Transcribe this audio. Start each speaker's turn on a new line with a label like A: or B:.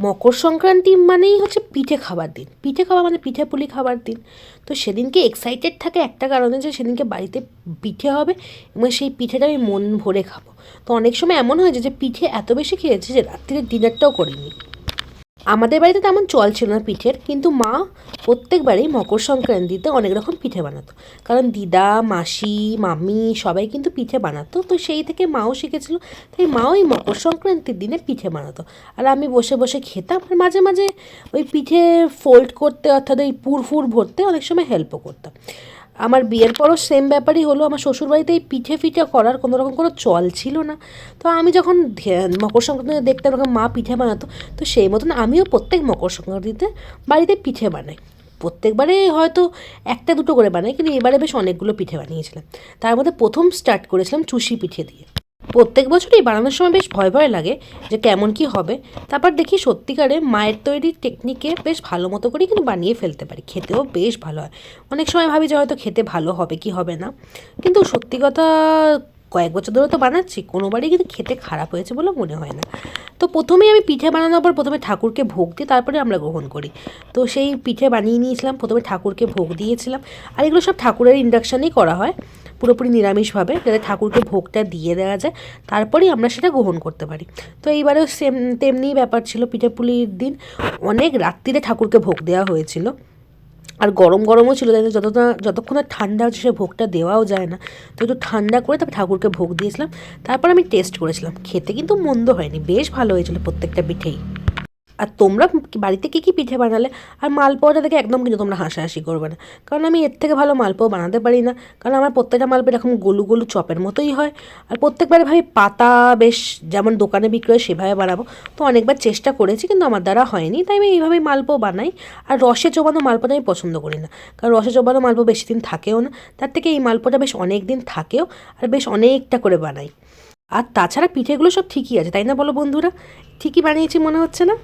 A: মকর সংক্রান্তি মানেই হচ্ছে পিঠে খাবার দিন। পিঠে খাওয়া মানে পিঠে পুলি খাবার দিন। তো সেদিনকে এক্সাইটেড থাকে একটা কারণে, যে সেদিনকে বাড়িতে পিঠে হবে এবং সেই পিঠেটা আমি মন ভরে খাবো। তো অনেক সময় এমন হয়েছে যে পিঠে এত বেশি খেয়েছি যে রাত্রিরে ডিনারটাও করিনি। আমাদের বাড়িতে তেমন চল ছিল না পিঠের, কিন্তু মা প্রত্যেকবারেই মকর সংক্রান্তিতে অনেক রকম পিঠে বানাতো। কারণ দিদা, মাসি, মামি সবাই কিন্তু পিঠে বানাতো, তো সেই থেকে মাও শিখেছিল। তাই মাও এই মকর সংক্রান্তির দিনে পিঠে বানাতো, আর আমি বসে বসে খেতাম। আর মাঝে মাঝে ওই পিঠে ফোল্ড করতে, অর্থাৎ ওই পুর ফুর ভরতে অনেক সময় হেল্পও করতাম। আমার বিয়ের পরও সেম ব্যাপারই হলো। আমার শ্বশুরবাড়িতে এই পিঠে ফিঠে করার কোনো রকম কোনো চল ছিল না। তো আমি যখন মকর সংক্রান্তিতে দেখতাম যখন মা পিঠে বানাতো, তো সেই মতন আমিও প্রত্যেক মকর সংক্রান্তিতে বাড়িতে পিঠে বানাই। প্রত্যেকবারে হয়তো একটা দুটো করে বানাই, কিন্তু এবারে বেশ অনেকগুলো পিঠে বানিয়েছিলাম। তার মধ্যে প্রথম স্টার্ট করেছিলাম চুষি পিঠে দিয়ে। প্রত্যেক বছরই বানানোর সময় বেশ ভয় ভয় লাগে যে কেমন কি হবে। তারপর দেখি সত্যিকারে মায়ের তৈরির টেকনিকে বেশ ভালো মতো করেই কিন্তু বানিয়ে ফেলতে পারি, খেতেও বেশ ভালো হয়। অনেক সময় ভাবি যে হয়তো খেতে ভালো হবে কি হবে না, কিন্তু সত্যি কথা কয়েক বছর ধরে তো বানাচ্ছি, কোনোবারই কিন্তু খেতে খারাপ হয়েছে বলে মনে হয় না। তো প্রথমেই আমি পিঠে বানানোর পর প্রথমে ঠাকুরকে ভোগ দিই, তারপরে আমরা গ্রহণ করি। তো সেই পিঠে বানিয়ে নিয়েছিলাম, প্রথমে ঠাকুরকে ভোগ দিয়েছিলাম। আর এগুলো সব ঠাকুরের ইন্ডাকশানেই করা হয়, পুরোপুরি নিরামিষভাবে, যাতে ঠাকুরকে ভোগটা দিয়ে দেওয়া যায়, তারপরেই আমরা সেটা গ্রহণ করতে পারি। তো এইবারেও সেম তেমনিই ব্যাপার ছিল। পিঠে পুলির দিন অনেক রাত্রিরে ঠাকুরকে ভোগ দেওয়া হয়েছিল, আর গরম গরমও ছিল, তাই যতক্ষণ আর ঠান্ডা হচ্ছে সে ভোগটা দেওয়াও যায় না। তো একটু ঠান্ডা করে তারপর ঠাকুরকে ভোগ দিয়েছিলাম। তারপর আমি টেস্ট করেছিলাম, খেতে কিন্তু মন্দ হয়নি, বেশ ভালো হয়েছিল প্রত্যেকটা পিঠেই। আর তোমরা বাড়িতে কী কী পিঠে বানালে? আর মালপোয়াটা দেখে একদম কিন্তু তোমরা হাসাহাসি করবে না, কারণ আমি এর থেকে ভালো মালপোয়া বানাতে পারি না। কারণ আমার প্রত্যেকটা মালপোয়া এরকম গোলু গোলু চপের মতোই হয়। আর প্রত্যেকবারে ভাবি পাতা বেশ যেমন দোকানে বিক্রি হয় সেভাবে বানাবো। তো অনেকবার চেষ্টা করেছি, কিন্তু আমার দ্বারা হয়নি, তাই আমি এইভাবেই মালপোয়া বানাই। আর রসে চোবানো মালপোয়াটা আমি পছন্দ করি না, কারণ রসে চোবানো মালপোয়া বেশি দিন থাকেও না। তার থেকে এই মালপোয়াটা বেশ অনেক দিন থাকেও, আর বেশ অনেকটা করে বানাই। আর তাছাড়া পিঠেগুলো সব ঠিকই আছে, তাই না বলো বন্ধুরা? ঠিকই বানিয়েছি মনে হচ্ছে না?